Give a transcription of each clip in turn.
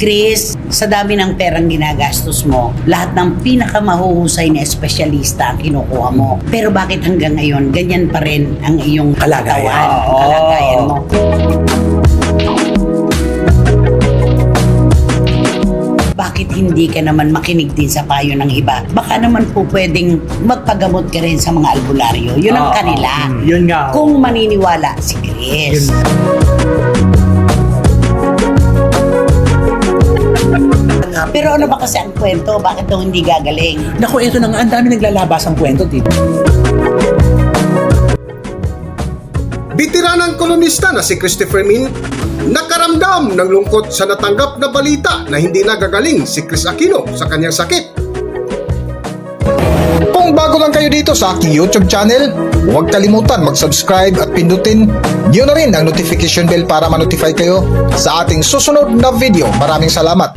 Chris, sa dami ng perang ginagastos mo, lahat ng pinakamahuhusay na espesyalista ang kinukuha mo. Pero bakit hanggang ngayon, ganyan pa rin ang iyong kalagayan mo? Bakit hindi ka naman makinig din sa payo ng iba? Baka naman po pwedeng magpagamot ka rin sa mga albularyo. Yun ang kanila. Yun nga. Kung maniniwala si Chris. Pero ano ba kasi ang kwento? Bakit daw hindi gagaling? Naku, ito na nga, ang dami naglalabas ang kwento dito. Bitiranang kolonista na si Christopher Min nakaramdam ng lungkot sa natanggap na balita na hindi nagagaling si Chris Aquino sa kanyang sakit. Kung bago lang kayo dito sa aking YouTube channel, huwag kalimutan mag-subscribe at pindutin niyo na rin ang notification bell para ma-notify kayo sa ating susunod na video. Maraming salamat!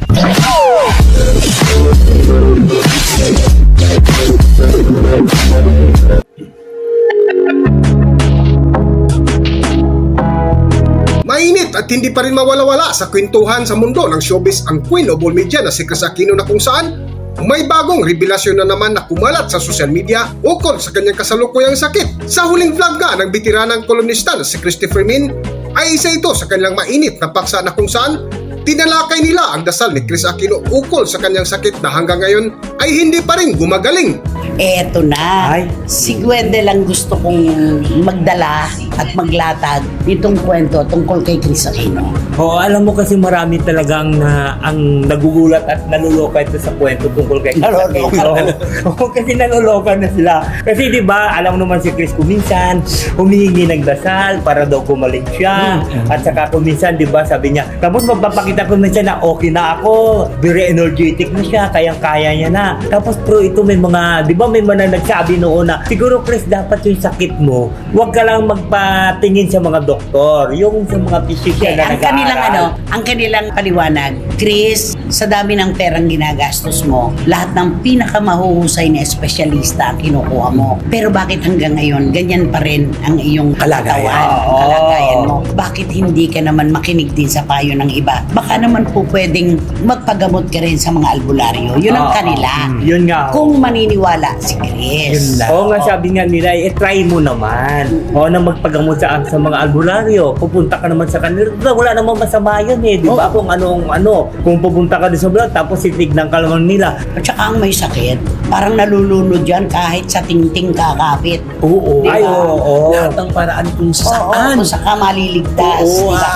Mainit at hindi pa rin mawala-wala sa kwentuhan sa mundo ng showbiz ang queen of all media na si Chris Aquino na kung saan may bagong revelasyon na naman na kumalat sa social media ukol sa kanyang kasalukuyang sakit. Sa huling vlog nga ng bitiranang kolonista na si Christopher Min ay isa ito sa kanilang mainit na paksa na kung saan tinalakay nila ang dasal ni Chris Aquino ukol sa kanyang sakit na hanggang ngayon ay hindi pa rin gumagaling. Eto na. Ay. Si Gwende lang gusto kong magdala at maglatag nitong kwento tungkol kay Chris Aquino. Oo, alam mo kasi marami talagang ang nagugulat at naluloka ito sa kwento tungkol kay Chris Aquino. Oo, kasi naluloka na sila. Kasi di ba, alam naman si Chris kuminsan, humihingi ng dasal para daw gumaling siya. At saka kuminsan, di ba, sabi niya, tapos magpapakita ko na siya na okay na ako, very energetic na siya, kayang-kaya niya na. Tapos pero ito may mga, di ba may mga nagsabi noon na, siguro Chris, dapat yung sakit mo, huwag ka lang magpatingin sa mga doktor, yung sa mga physician na nag-aaral. Ang kanilang paliwanag, Chris, sa dami ng perang ginagastos mo, lahat ng pinakamahuhusay na espesyalista ang kinukuha mo. Pero bakit hanggang ngayon, ganyan pa rin ang iyong kalagayan mo? Bakit hindi ka naman makinig din sa payo ng iba? Baka naman po pwedeng magpagamot ka rin sa mga albularyo. Yun ang kanila. Yun nga. Kung maniniwala si Chris. Oo nga, sabi nga nila, try mo naman. Oo, na magpagamot sa mga albularyo. Pupunta ka naman sa kanila. Wala namang masama yun eh. Di ba? Kung kung pupunta ka din sa vlog, tapos titignan ka naman nila. At saka ang may sakit, parang nalulunod yan kahit sa tingting kakapit. Oo. Diba? Ay, oo. Lahat ng paraan kung saan. Kung saka maliligtas. Oo, Diba?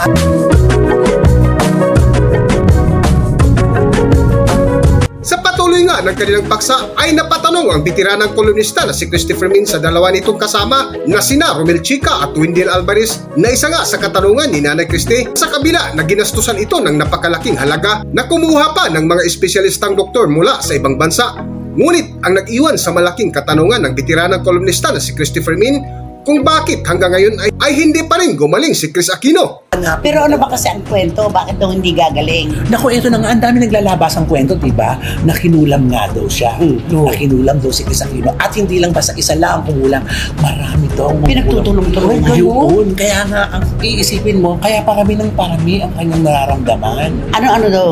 Sa patuloy nga ng kanilang paksa ay napatanong ang bitiranang kolonista na si Christopher Min sa dalawa nitong kasama na sina Romel Chica at Wendell Alvarez na isa nga sa katanungan ni Nanay Christie sa kabila na ginastusan ito ng napakalaking halaga na kumuha pa ng mga espesyalistang doktor mula sa ibang bansa. Ngunit ang nag-iwan sa malaking katanungan ng bitiranang kolonista na si Christopher Min kung bakit hanggang ngayon ay hindi pa rin gumaling si Chris Aquino. Pero ano ba kasi ang kwento? Bakit daw hindi gagaling? Naku, ito na nga, ang dami naglalabas ang kwento, diba? Nakinulam nga daw siya. Nakinulam daw si Chris Aquino. At hindi lang basta isa lang ang kumulam. Marami daw. Pinagtutulong-tulungan. Yun. Kaya nga, ang iisipin mo, kaya parami ng parami ang kanyang nararamdaman. Ano daw?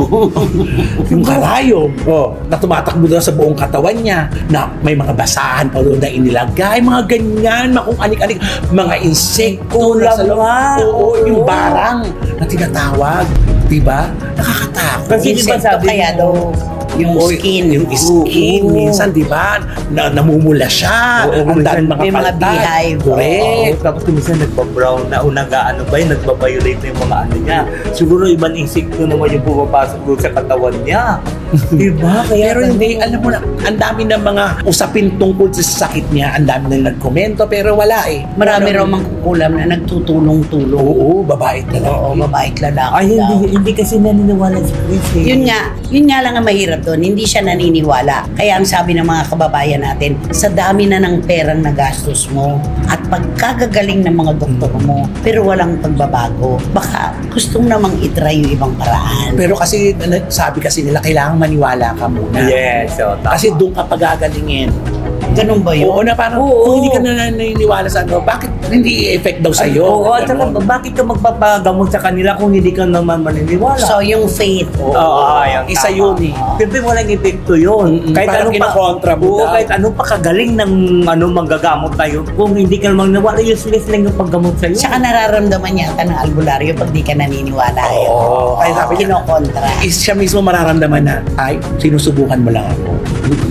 Yung karayom, na tumatakbo daw sa buong katawan niya, na may mga basahan pa doon na inilagay, mga ganyan, kung anik-anik, mga insekto na sa loob. Oo, yung barang na tinatawag. Diba? Nakakatakot. Kasi di ba sabi kaya daw yung skin. Yung skin, minsan, di ba, namumula siya. Ang dami mga may mga paltag. beehive. Correct. Tapos minsan nagpa-brown na o nagpa-violate na yung mga ano niya. Siguro ibang insekto naman yung pumapasok doon sa katawan niya. Diba? Kaya Pero hindi, alam mo na, ang dami ng mga usapin tungkol sa sakit niya. Ang dami na nagkomento, pero wala eh. Marami raw mangkukulam na nagtutulong-tulong. Oo, babae talaga. Oo, babae lalaki Ay, daw. hindi kasi naniniwala si Chris eh. Yun nga lang ang mahirap doon, hindi siya naniniwala. Kaya ang sabi ng mga kababayan natin, sa dami na ng perang nagastos mo at pagkagagaling ng mga doktor mo, pero walang pagbabago, baka gustong namang itry yung ibang paraan. Pero kasi, sabi kasi nila, kailangan maniwala ka muna. Yes, so, tama. Kasi doon ka pagagalingin. Ganun ba yun? Oo, na parang kung hindi ka na naniniwala sa ano, bakit hindi i-effect daw sa'yo? Oo, at saka bakit ka magpapagamot sa kanila kung hindi ka naman maniniwala? So, yung faith. Ayan, Isa tama. yun eh. Siyempre walang epekto yun. Parang kinakontra mo daw. kahit anong pakagaling ng manggagamot tayo, kung hindi ka naman nawala, useless lang yung paggamot sa'yo. Tsaka nararamdaman yata ng albularyo pag di ka naniniwala. Oo. Kaya sabi niya, kinokontra. siya mismo mararamdaman na, ay, sinusubukan mo lang ako.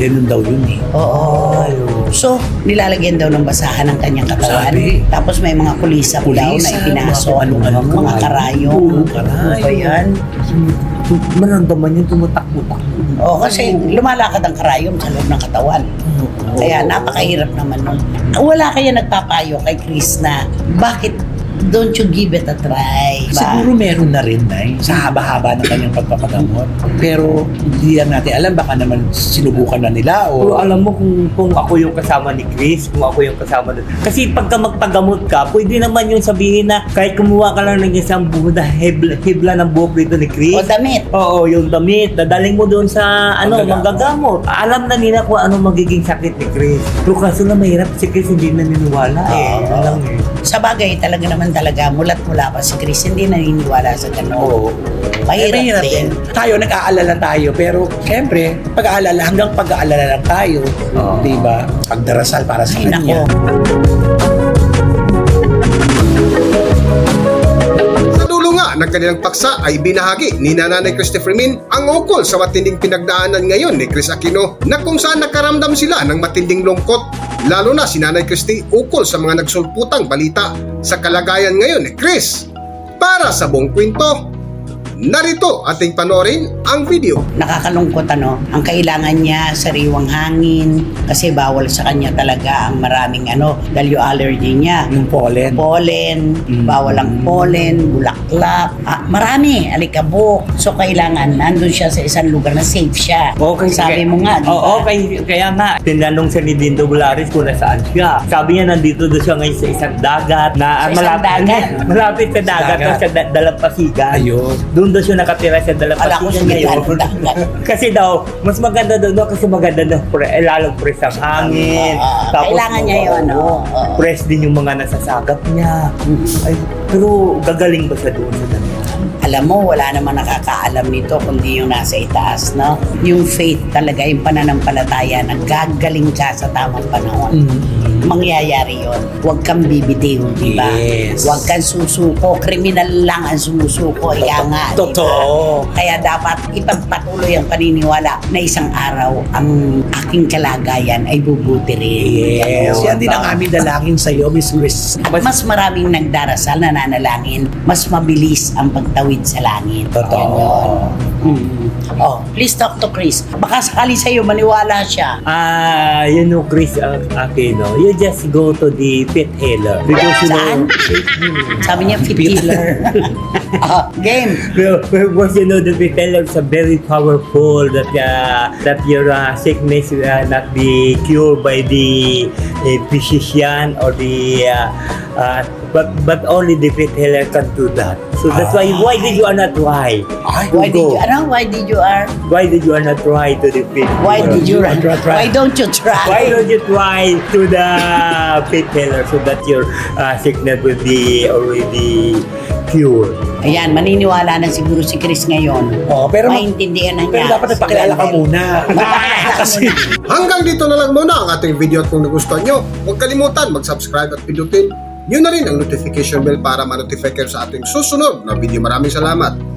Ganun daw yun eh. Oo. So, nilalagyan daw ng basahan ng kanyang katawan. Sabi. Tapos may mga kulisa daw na Kulisa, ipinasok. mga Mga karayong. Oo, karayong. Ano ba yan? Maramdaman yun, tumatakbo-takbo. Oo, kasi lumalakad ang karayom sa loob ng katawan. Kaya napakahirap naman nun. Wala kaya nagpapayo kay Chris na bakit don't you give it a try? Siguro meron na rin, Nay, sa haba-haba ng kanyang pagpapagamot. Pero hindi lang natin alam, baka naman sinubukan na nila Pero o... alam mo kung ako yung kasama ni Chris, kung ako yung kasama doon. Kasi pagka magpagamot ka, pwede naman yung sabihin na kahit kumuha ka lang ng isang buhod na hibla ng buhok dito ni Chris. O damit. Oo, yung damit. Dadaling mo doon sa manggagamot. Alam na nila kung ano magiging sakit ni Chris. Pero kaso na mahirap si Chris hindi naniniwala Oo. Alam eh. Sa bagay, talaga, mulat-mula pa si Chris, hindi naniniwala sa ganun. Oo. Mahirap din. Tayo, nag-aalala tayo. Pero, siyempre, hanggang pag-aalala lang tayo. Oo. Diba? Pagdarasal para sa Ay, kanya. nako. Sa dulo nga ng kanilang paksa ay binahagi ni Nanay Christopher Min ang ukol sa matinding pinagdaanan ngayon ni Chris Aquino na kung saan nakaramdam sila ng matinding lungkot. Lalo na si Nanay Christy ukol sa mga nagsulputang balita sa kalagayan ngayon ni Chris. Para sa buong kwento, narito ating panoorin ang video. Nakakalungkot ang kailangan niya sariwang hangin kasi bawal sa kanya talaga ang maraming dahil yung allergy niya. Yung pollen. Bawal ang pollen, bulaklak, marami, alikabok. So kailangan nandun siya sa isang lugar na safe siya. Sabi mo nga, di ba? Oo, kaya nga, tinanong siya ni Dindo Bularis kung nasaan siya. Sabi niya, nandito doon siya ngayon sa isang dagat na Sa isang dagat? malapit sa dagat, Dagat. sa Dalampasigan. Ayun. Doon daw siya nakatira sa Wala ko Dalampasigan siya ngayon. dagat. Kasi daw, mas maganda daw kasi maganda daw, lalong fresh ang hangin. Kailangan niya yun, Fresh din yung mga nasasagap niya. Ay, pero gagaling ba siya doon sa ganyan? Alam mo, wala namang nakakaalam nito kundi yung nasa itaas, no? Yung faith talaga, yung pananampalataya na gagaling ka sa tamang panahon. Mangyayari yon. Huwag kang bibitiw, di ba? Yes. Huwag kang susuko. Kriminal lang ang sumusuko. Ika nga, di ba? Totoo. Kaya dapat ipagpatuloy ang paniniwala na isang araw ang aking kalagayan ay bubuti rin. Yes. Yan din ang aming dalangin sa'yo, Miss Chris. At mas maraming nagdarasal, nananalangin, mas mabilis ang pagtawid sa langit. Totoo. Oh, please talk to Chris. Baka sakali sa'yo maniwala siya. You know, Chris Aquino, you just go to the pet healer. Because you Saan? know, Sabi niya, fit healer. Game. because you know the pet healer is very powerful that your sickness will not be cured by the physician or the but only the pet healer can do that. So that's why did you not try? Ay, Why did you Why did you not try to the pet? Why did you Try. Why don't you try? Why don't you try to the pet healer so that your sickness will be already cured? Ayan, maniniwala na siguro si Chris ngayon. pero maintindihan na Pero niya. dapat nagpakilala ka muna. Kasi Hanggang dito na lang muna ang ating video at kung nagustuhan nyo, huwag kalimutan mag-subscribe at pindutin nyo na rin ang notification bell para ma-notify kayo sa ating susunod na video. Maraming salamat!